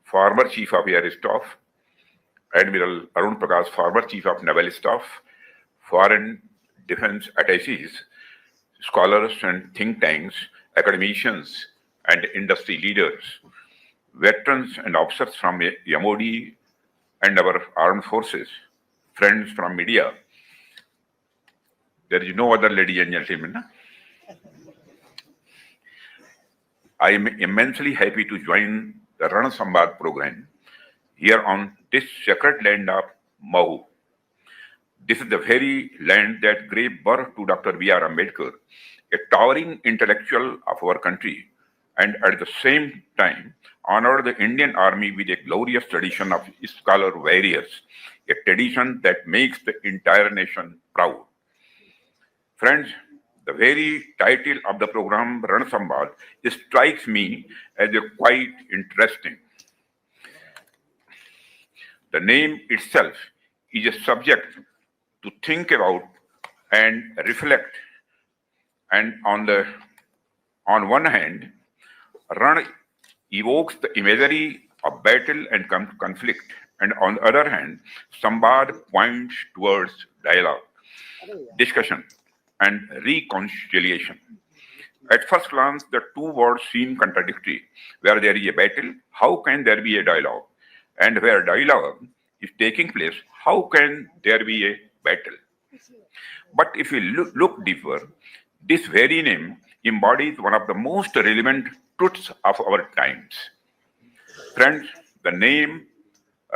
former Chief of Air Staff, Admiral Arun Prakash, former Chief of Naval Staff, foreign defense attaches, scholars and think tanks, academicians and industry leaders, veterans and officers from MOD and our armed forces, friends from media. There is no other, ladies and gentlemen. I am immensely happy to join the Ran Samvad program here on this sacred land of Mahu. This is the very land that gave birth to Dr. B.R. Ambedkar, a towering intellectual of our country, and at the same time honored the Indian Army with a glorious tradition of scholar warriors, a tradition that makes the entire nation proud. Friends, the very title of the program, Ran Samvad, strikes me as quite interesting. The name itself is a subject to think about and reflect. And on one hand, Ran evokes the imagery of battle and conflict, and on the other hand, Samvad points towards dialogue, discussion, and reconciliation. At first glance, the two words seem contradictory. Where there is a battle, how can there be a dialogue? And where dialogue is taking place, how can there be a battle? But if we look deeper, this very name embodies one of the most relevant truths of our times. Friends, the name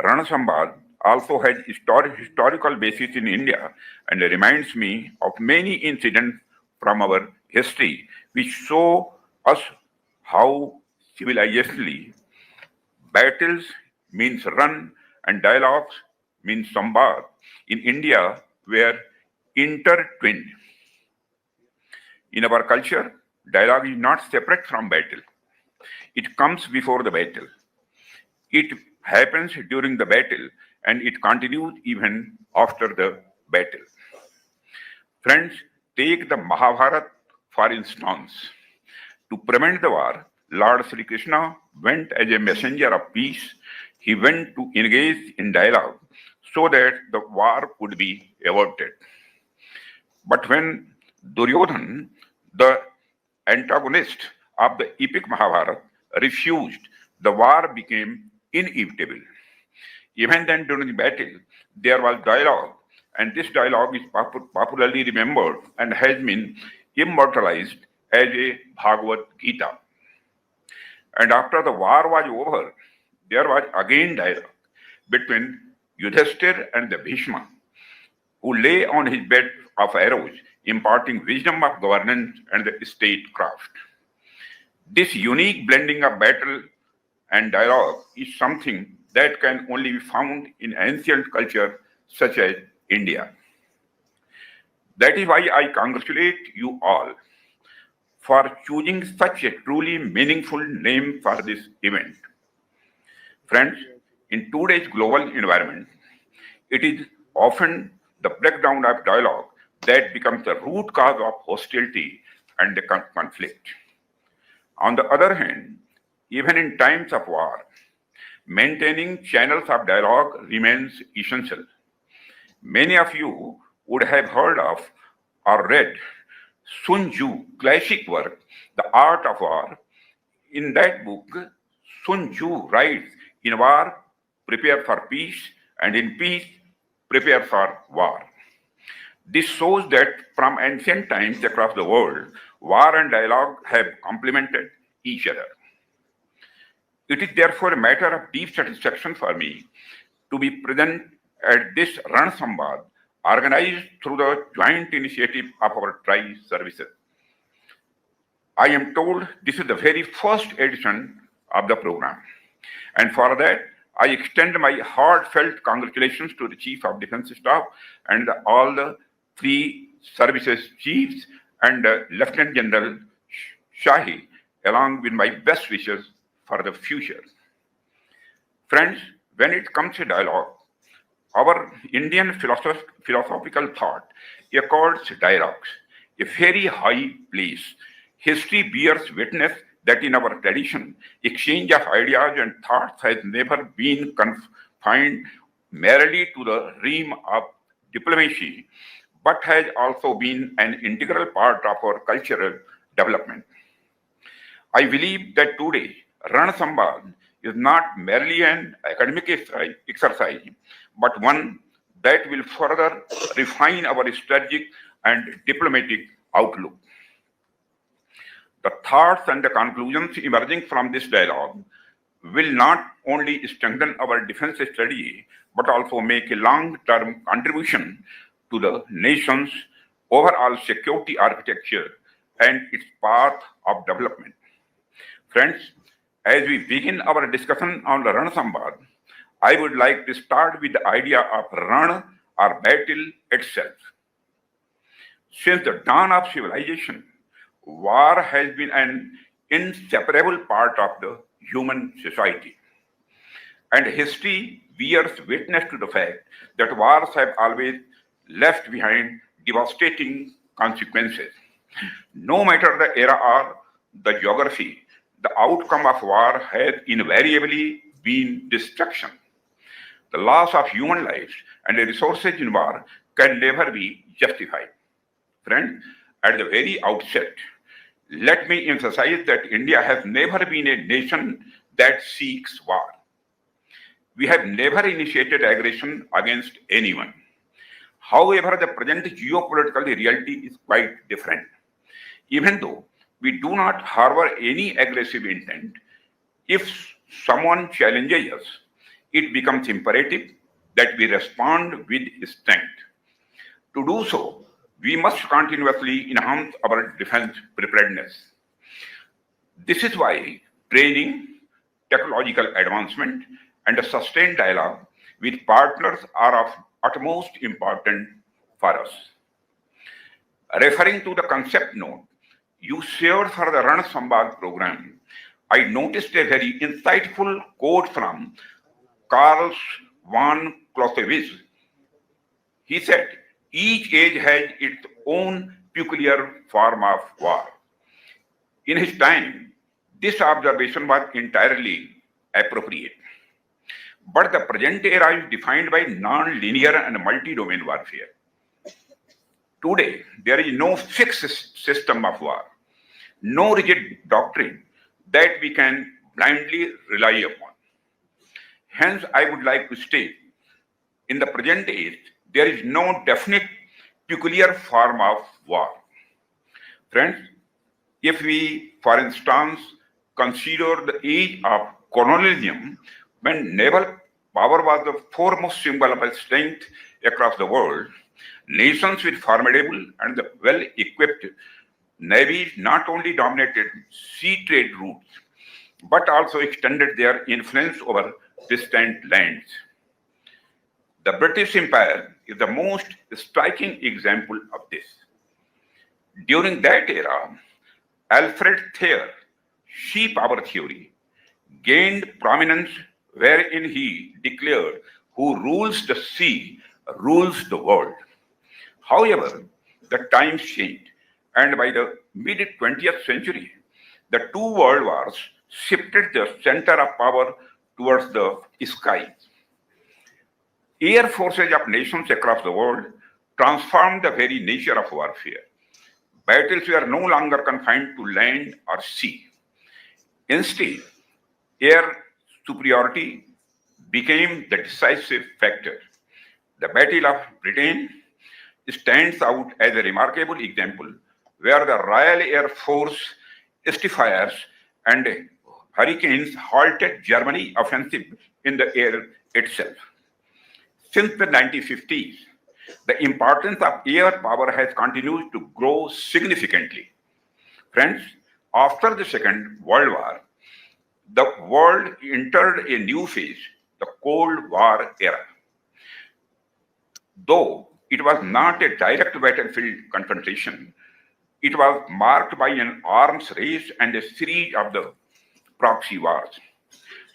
Ran Samvad also has historical basis in India and reminds me of many incidents from our history which show us how civilizationally battles means run and dialogues means samvad in India were intertwined. In our culture, dialogue is not separate from battle. It comes before the battle. It happens during the battle and it continues even after the battle. Friends, take the Mahabharata for instance. To prevent the war, Lord Sri Krishna went as a messenger of peace. He went to engage in dialogue so that the war could be averted. But when Duryodhan, the antagonist of the epic Mahabharata, refused, the war became inevitable. Even then, during the battle, there was dialogue, and this dialogue is popularly remembered and has been immortalized as a Bhagavad Gita. And after the war was over, there was again dialogue between Yudhishthir and the Bhishma, who lay on his bed of arrows, imparting wisdom of governance and the statecraft. This unique blending of battle and dialogue is something that can only be found in ancient culture such as India. That is why I congratulate you all for choosing such a truly meaningful name for this event. Friends, in today's global environment, it is often the breakdown of dialogue that becomes the root cause of hostility and the conflict. On the other hand, even in times of war, maintaining channels of dialogue remains essential. Many of you would have heard of or read Sun Tzu classic work, The Art of War. In that book, Sun Tzu writes, in war, prepare for peace, and in peace, prepare for war. This shows that from ancient times across the world, war and dialogue have complemented each other. It is therefore a matter of deep satisfaction for me to be present at this Ran Samvad organized through the joint initiative of our tri-services. I am told this is the very first edition of the program. And for that, I extend my heartfelt congratulations to the Chief of Defense Staff and all the three services chiefs and Lieutenant General Shahi, along with my best wishes for the future. Friends, when it comes to dialogue, our Indian philosophical thought accords dialogues a very high place. History bears witness that in our tradition, exchange of ideas and thoughts has never been confined merely to the realm of diplomacy, but has also been an integral part of our cultural development. I believe that today, Ran Samvad is not merely an academic exercise, but one that will further refine our strategic and diplomatic outlook. The thoughts and the conclusions emerging from this dialogue will not only strengthen our defense strategy, but also make a long-term contribution to the nation's overall security architecture and its path of development. Friends, as we begin our discussion on the Ran Samvad, I would like to start with the idea of Ran or battle itself. Since the dawn of civilization, war has been an inseparable part of the human society. And history bears witness to the fact that wars have always left behind devastating consequences. No matter the era or the geography, the outcome of war has invariably been destruction. The loss of human lives and the resources in war can never be justified. Friends, at the very outset, let me emphasize that India has never been a nation that seeks war. We have never initiated aggression against anyone. However, the present geopolitical reality is quite different. Even though we do not harbor any aggressive intent, if someone challenges us, it becomes imperative that we respond with strength. To do so, we must continuously enhance our defense preparedness. This is why training, technological advancement, and a sustained dialogue with partners are of utmost importance for us. Referring to the concept note you shared for the Ran Samvad program, I noticed a very insightful quote from Karl von Clausewitz. He said, each age has its own peculiar form of war. In his time, this observation was entirely appropriate. But the present era is defined by non-linear and multi-domain warfare. Today, there is no fixed system of war, no rigid doctrine that we can blindly rely upon. Hence, I would like to state, in the present age, there is no definite peculiar form of war. Friends, if we, for instance, consider the age of colonialism, when naval power was the foremost symbol of strength across the world, nations with formidable and well-equipped navies not only dominated sea trade routes, but also extended their influence over distant lands. The British Empire is the most striking example of this. During that era, Alfred Thayer's sea power theory gained prominence, wherein he declared, who rules the sea rules the world. However, the times changed, and by the mid-20th century, the two world wars shifted the center of power towards the skies. Air forces of nations across the world transformed the very nature of warfare. Battles were no longer confined to land or sea. Instead, air superiority became the decisive factor. The Battle of Britain stands out as a remarkable example where the Royal Air Force Spitfires and Hurricanes halted Germany's offensive in the air itself. Since the 1950s, the importance of air power has continued to grow significantly. Friends, after the Second World War, the world entered a new phase, the Cold War era. Though it was not a direct battlefield confrontation, it was marked by an arms race and a series of the proxy wars.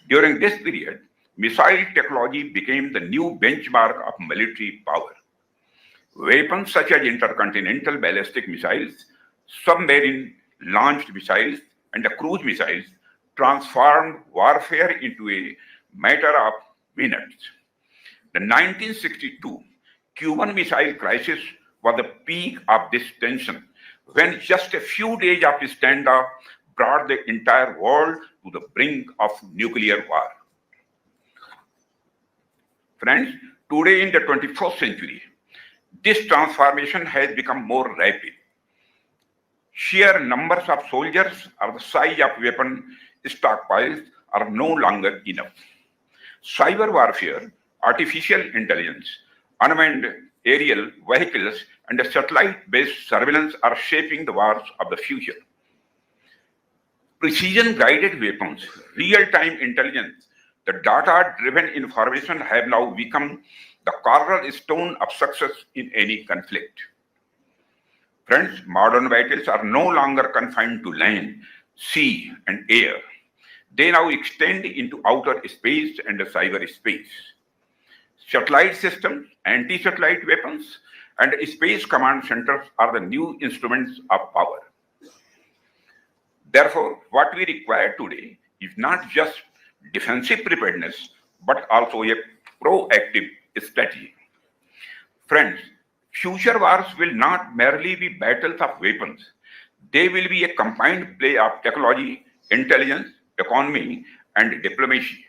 During this period, missile technology became the new benchmark of military power. Weapons such as intercontinental ballistic missiles, submarine launched missiles, and the cruise missiles transformed warfare into a matter of minutes. The 1962 Cuban Missile Crisis was the peak of this tension, when just a few days of standoff brought the entire world to the brink of nuclear war. Friends, today in the 21st century, this transformation has become more rapid. Sheer numbers of soldiers or the size of weapon stockpiles are no longer enough. Cyber warfare, artificial intelligence, unmanned aerial vehicles, and satellite-based surveillance are shaping the wars of the future. Precision-guided weapons, real-time intelligence, the data-driven information have now become the cornerstone of success in any conflict. Friends, modern battles are no longer confined to land, sea, and air. They now extend into outer space and cyberspace. Satellite systems, anti-satellite weapons, and space command centers are the new instruments of power. Therefore, what we require today is not just defensive preparedness, but also a proactive strategy. Friends, future wars will not merely be battles of weapons. They will be a combined play of technology, intelligence, economy, and diplomacy.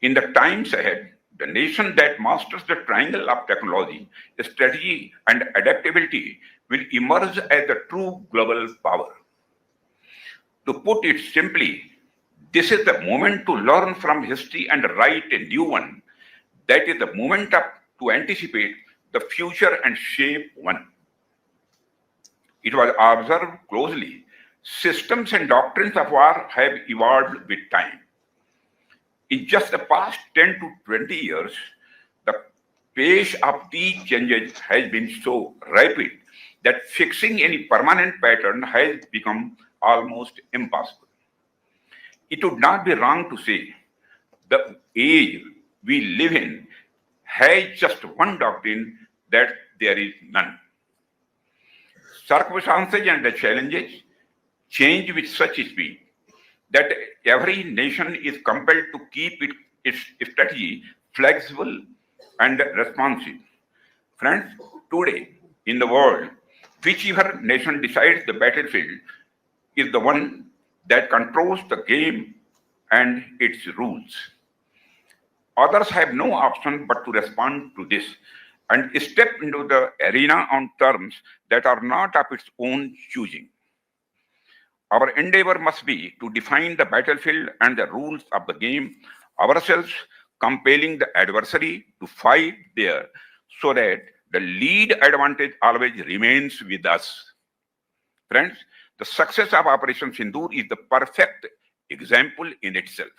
In the times ahead, the nation that masters the triangle of technology, strategy, and adaptability will emerge as a true global power. To put it simply, this is the moment to learn from history and write a new one. That is the moment to anticipate the future and shape one. It was observed closely. Systems and doctrines of war have evolved with time. In just the past 10 to 20 years, the pace of these changes has been so rapid that fixing any permanent pattern has become almost impossible. It would not be wrong to say the age we live in has just one doctrine, that there is none. Circumstances and the challenges change with such speed that every nation is compelled to keep its strategy flexible and responsive. Friends, today in the world, whichever nation decides the battlefield is the one that controls the game and its rules. Others have no option but to respond to this and step into the arena on terms that are not of its own choosing. Our endeavor must be to define the battlefield and the rules of the game ourselves, compelling the adversary to fight there so that the lead advantage always remains with us. Friends, the success of Operation Sindoor is the perfect example in itself.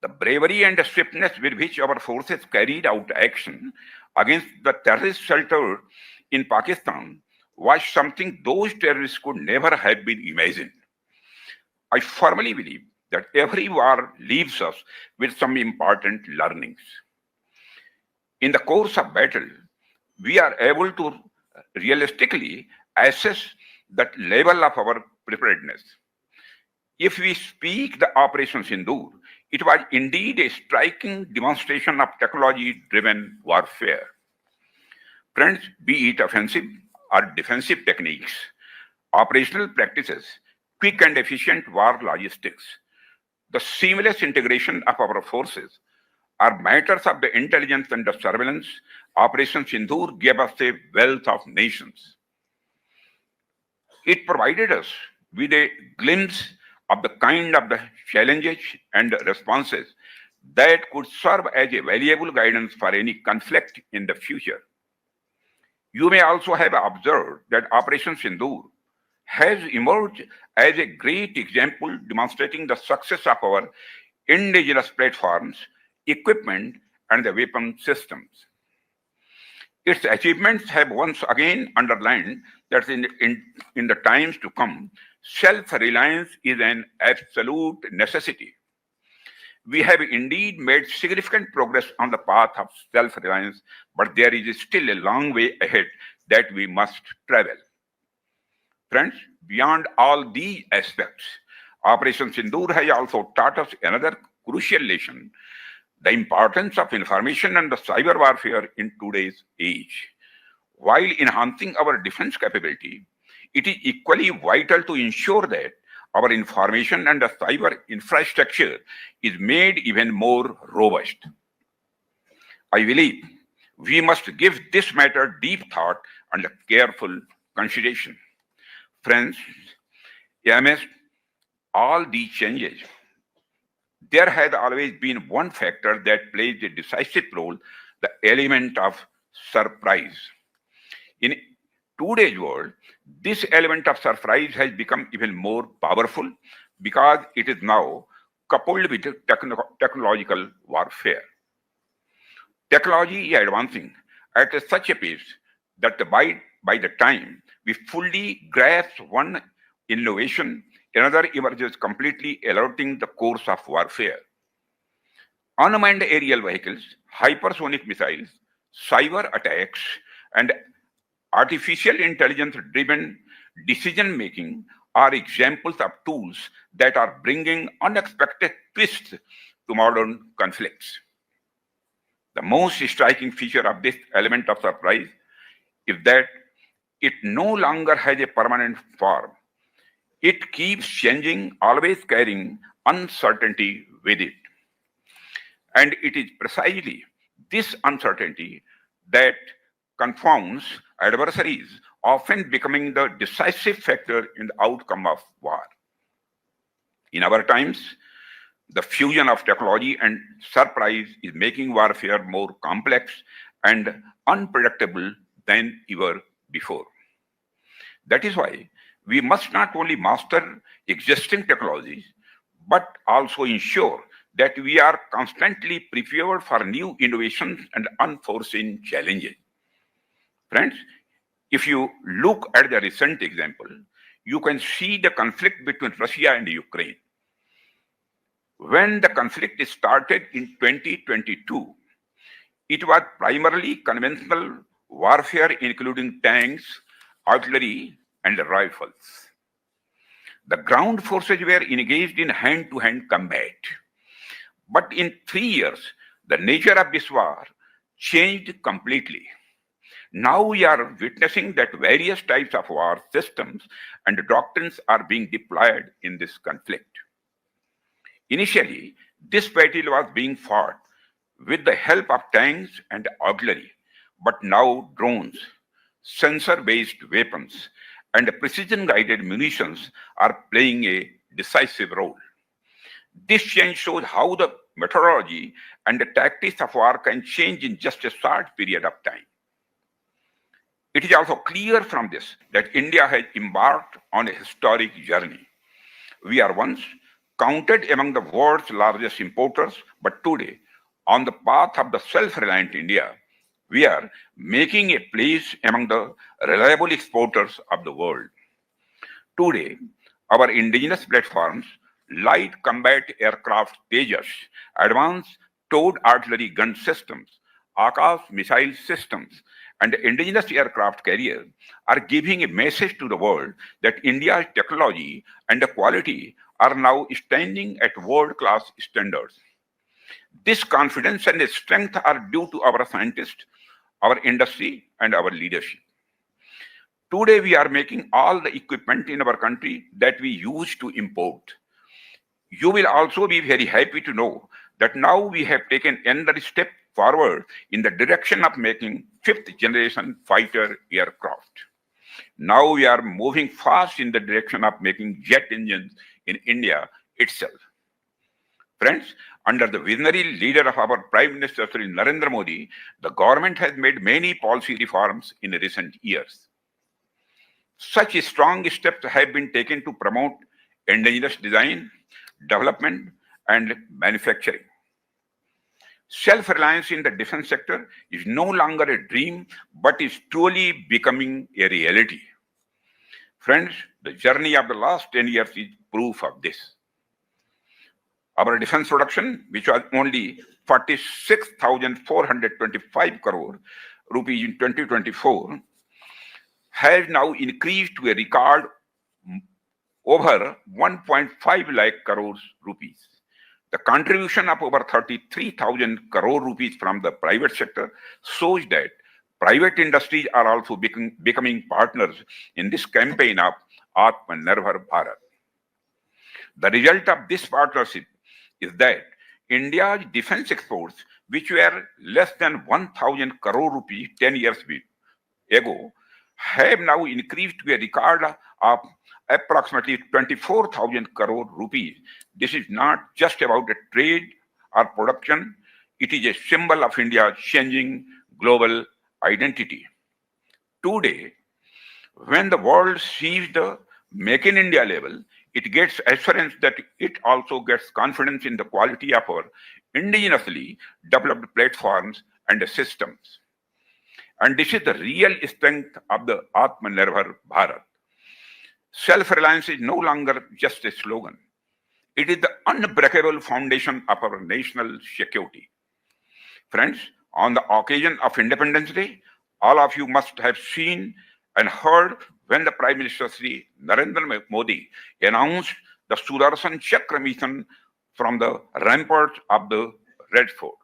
The bravery and the swiftness with which our forces carried out action against the terrorist shelter in Pakistan was something those terrorists could never have been imagined. I firmly believe that every war leaves us with some important learnings. In the course of battle, we are able to realistically assess the level of our preparedness. If we speak the Operation Sindoor, it was indeed a striking demonstration of technology-driven warfare. Friends, be it offensive or defensive techniques, operational practices, quick and efficient war logistics, the seamless integration of our forces are matters of the intelligence and the surveillance. Operation Sindoor gave us a wealth of nations. It provided us with a glimpse of the kind of the challenges and responses that could serve as a valuable guidance for any conflict in the future. You may also have observed that Operation Sindoor has emerged as a great example demonstrating the success of our indigenous platforms, equipment, and the weapon systems. Its achievements have once again underlined that in the times to come, self-reliance is an absolute necessity. We have indeed made significant progress on the path of self-reliance, but there is still a long way ahead that we must travel. Friends, beyond all these aspects, Operation Sindoor has also taught us another crucial lesson: the importance of information and the cyber warfare in today's age. While enhancing our defense capability, it is equally vital to ensure that our information and the cyber infrastructure is made even more robust. I believe we must give this matter deep thought and careful consideration. Friends, amidst all these changes, there has always been one factor that plays a decisive role: the element of surprise. In today's world, this element of surprise has become even more powerful because it is now coupled with technological warfare. Technology is advancing at such a pace that by the time we fully grasp one innovation, another emerges, completely alerting the course of warfare. Unmanned aerial vehicles, hypersonic missiles, cyber attacks, and artificial intelligence driven decision making are examples of tools that are bringing unexpected twists to modern conflicts. The most striking feature of this element of surprise is that it no longer has a permanent form. It keeps changing, always carrying uncertainty with it. And it is precisely this uncertainty that confounds adversaries, often becoming the decisive factor in the outcome of war. In our times, the fusion of technology and surprise is making warfare more complex and unpredictable than ever before. That is why we must not only master existing technologies, but also ensure that we are constantly prepared for new innovations and unforeseen challenges. Friends, if you look at the recent example, you can see the conflict between Russia and Ukraine. When the conflict started in 2022, it was primarily conventional warfare, including tanks, artillery, and rifles. The ground forces were engaged in hand-to-hand combat. But in 3 years, the nature of this war changed completely. Now we are witnessing that various types of war systems and doctrines are being deployed in this conflict. Initially, this battle was being fought with the help of tanks and artillery, but now drones, sensor-based weapons, and precision-guided munitions are playing a decisive role. This change shows how the methodology and the tactics of war can change in just a short period of time. It is also clear from this that India has embarked on a historic journey. We are once counted among the world's largest importers, but today, on the path of the self-reliant India, we are making a place among the reliable exporters of the world. Today, our indigenous platforms, light combat aircraft Tejas, advanced towed artillery gun systems, Akash missile systems, and indigenous aircraft carriers are giving a message to the world that India's technology and the quality are now standing at world-class standards. This confidence and strength are due to our scientists, our industry, and our leadership. Today, we are making all the equipment in our country that we used to import. You will also be very happy to know that now we have taken another step forward in the direction of making fifth generation fighter aircraft. Now we are moving fast in the direction of making jet engines in India itself. Friends, under the visionary leader of our Prime Minister Shri Narendra Modi, the government has made many policy reforms in recent years. Such strong steps have been taken to promote indigenous design, development, and manufacturing. Self-reliance in the defense sector is no longer a dream, but is truly becoming a reality. Friends, the journey of the last 10 years is proof of this. Our defense production, which was only 46,425 crore rupees in 2024, has now increased to a record over 1.5 lakh crores rupees. The contribution of over 33,000 crore rupees from the private sector shows that private industries are also becoming partners in this campaign of Atmanirbhar Bharat. The result of this partnership is that India's defense exports, which were less than 1,000 crore rupees 10 years ago, have now increased to a record of approximately 24,000 crore rupees. This is not just about a trade or production, it is a symbol of India's changing global identity. Today, when the world sees the Make in India label, it gets assurance that it also gets confidence in the quality of our indigenously developed platforms and systems. And this is the real strength of the Atmanirbhar Bharat. Self-reliance is no longer just a slogan. It is the unbreakable foundation of our national security. Friends, on the occasion of Independence Day, all of you must have seen and heard when the Prime Minister Sri Narendra Modi announced the Sudarshan Chakra mission from the ramparts of the Red Fort.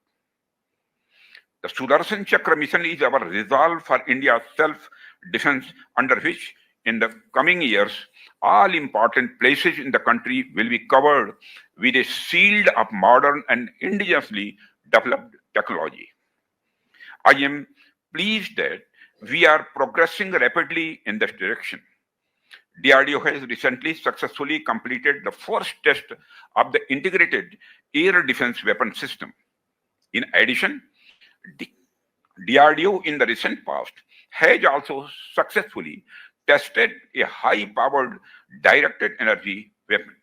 The Sudarshan Chakra mission is our resolve for India's self-defense, under which in the coming years, all important places in the country will be covered with a shield of modern and indigenously developed technology. I am pleased that we are progressing rapidly in this direction. DRDO has recently successfully completed the first test of the integrated air defense weapon system. In addition, DRDO in the recent past has also successfully tested a high-powered directed energy weapon.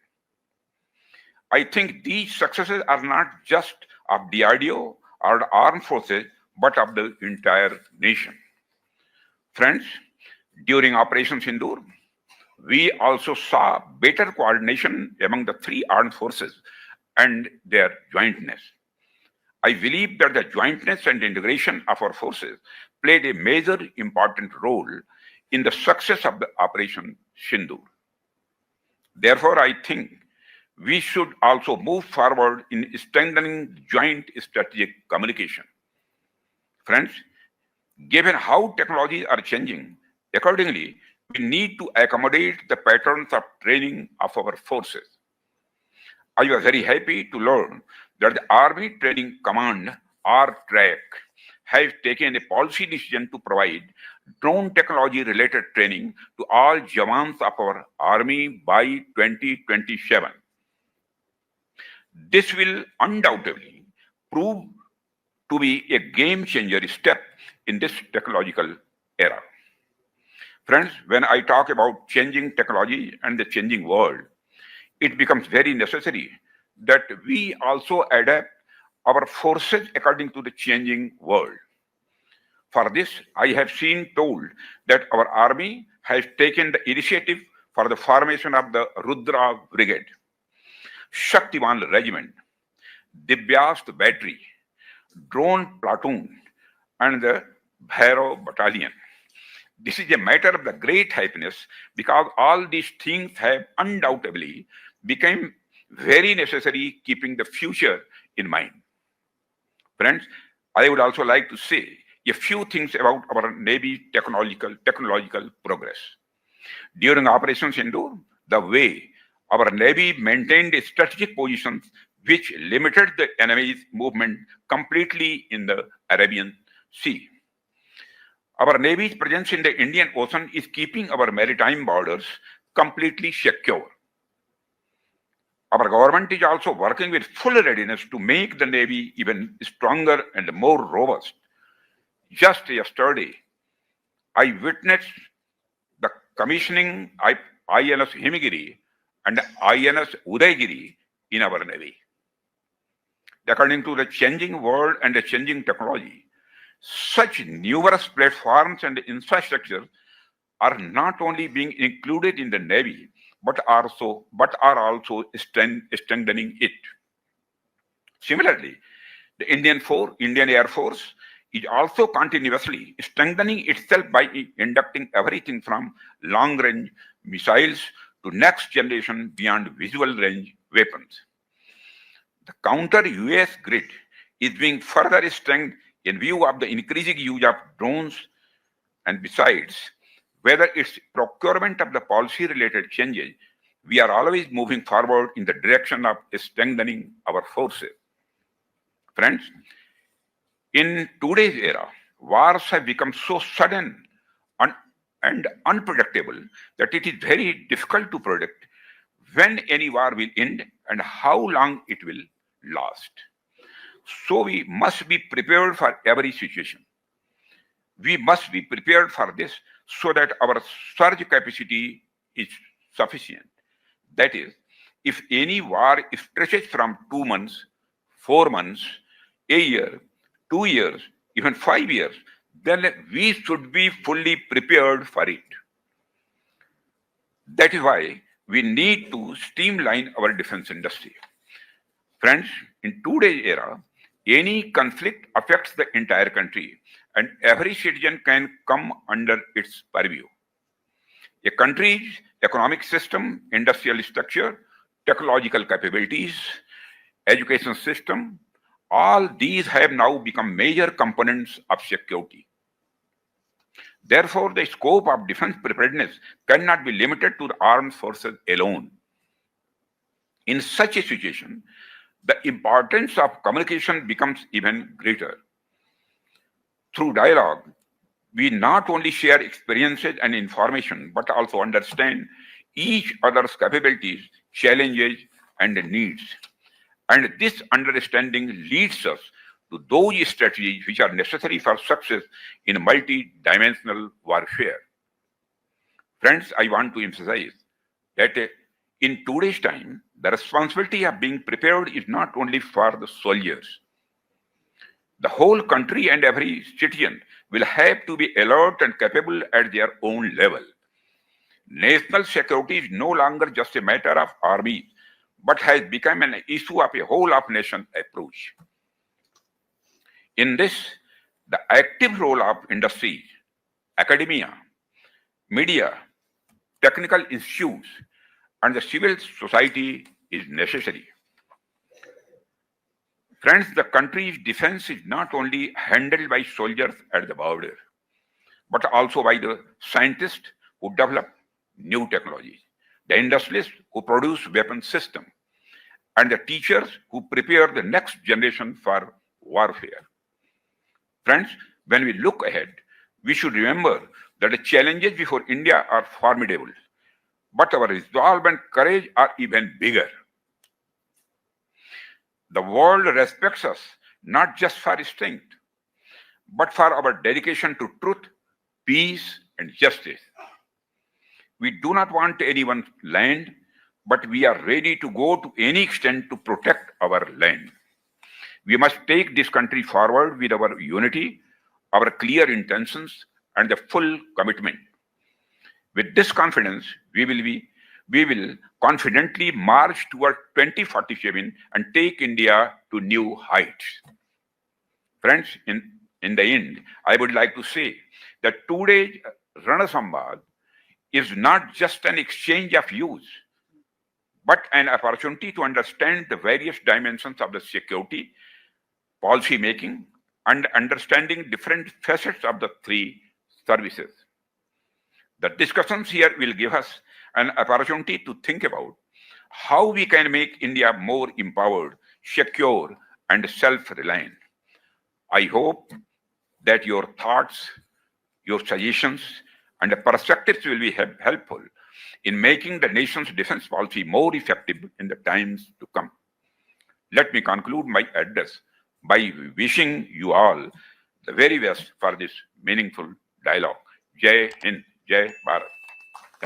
I think these successes are not just of DRDO or the armed forces, but of the entire nation. Friends, during Operation Sindoor, we also saw better coordination among the three armed forces and their jointness. I believe that the jointness and integration of our forces played a major important role in the success of the Operation Sindoor. Therefore, I think we should also move forward in strengthening joint strategic communication. Friends, given how technologies are changing, accordingly, we need to accommodate the patterns of training of our forces. I was very happy to learn that the Army Training Command, RTRAC, has taken a policy decision to provide drone technology-related training to all Jawans of our Army by 2027. This will undoubtedly prove to be a game-changer step in this technological era. Friends, when I talk about changing technology and the changing world, it becomes very necessary that we also adapt our forces according to the changing world. For this, I have seen told that our army has taken the initiative for the formation of the Rudra Brigade, Shaktivan Regiment, Divyast Battery, Drone Platoon, and the Bhairav Battalion. This is a matter of the great happiness because all these things have undoubtedly become very necessary, keeping the future in mind. Friends, I would also like to say a few things about our Navy's technological progress. During Operation Sindoor, the way our Navy maintained strategic positions which limited the enemy's movement completely in the Arabian Sea. Our Navy's presence in the Indian Ocean is keeping our maritime borders completely secure. Our government is also working with full readiness to make the Navy even stronger and more robust. Just yesterday, I witnessed the commissioning of INS Himagiri and INS Udaygiri in our Navy. According to the changing world and the changing technology, such numerous platforms and infrastructure are not only being included in the Navy, but are also strengthening it. Similarly, the Indian Air Force is also continuously strengthening itself by inducting everything from long-range missiles to next generation beyond visual range weapons. The counter-US grid is being further strengthened in view of the increasing use of drones, and besides, whether it's procurement of the policy-related changes, we are always moving forward in the direction of strengthening our forces. Friends, in today's era, wars have become so sudden and unpredictable that it is very difficult to predict when any war will end and how long it will last. So we must be prepared for every situation. We must be prepared for this so that our surge capacity is sufficient. That is, if any war stretches from 2 months, 4 months, a year, 2 years, even 5 years, then we should be fully prepared for it. That is why we need to streamline our defense industry. Friends, in today's era, any conflict affects the entire country and every citizen can come under its purview. A country's economic system, industrial structure, technological capabilities, education system, all these have now become major components of security. Therefore, the scope of defense preparedness cannot be limited to the armed forces alone. In such a situation, the importance of communication becomes even greater. Through dialogue, we not only share experiences and information, but also understand each other's capabilities, challenges, and needs. And this understanding leads us to those strategies which are necessary for success in multi-dimensional warfare. Friends, I want to emphasize that in today's time, the responsibility of being prepared is not only for the soldiers. The whole country and every citizen will have to be alert and capable at their own level. National security is no longer just a matter of armies, but has become an issue of a whole of nation approach. In this, the active role of industry, academia, media, technical institutes, and the civil society is necessary. Friends, the country's defense is not only handled by soldiers at the border, but also by the scientists who develop new technologies, the industrialists who produce weapon systems, and the teachers who prepare the next generation for warfare. Friends, when we look ahead, we should remember that the challenges before India are formidable, but our resolve and courage are even bigger. The world respects us not just for strength, but for our dedication to truth, peace, and justice. We do not want anyone's land, but we are ready to go to any extent to protect our land. We must take this country forward with our unity, our clear intentions, and the full commitment. With this confidence, we will confidently march toward 2047 and take India to new heights. Friends, in the end, I would like to say that today's Rana Samvad is not just an exchange of views, but an opportunity to understand the various dimensions of the security, policy making, and understanding different facets of the three services. The discussions here will give us an opportunity to think about how we can make India more empowered, secure, and self-reliant. I hope that your thoughts, your suggestions, and perspectives will be helpful in making the nation's defense policy more effective in the times to come. Let me conclude my address by wishing you all the very best for this meaningful dialogue. Jai Hind, Jai Bharat.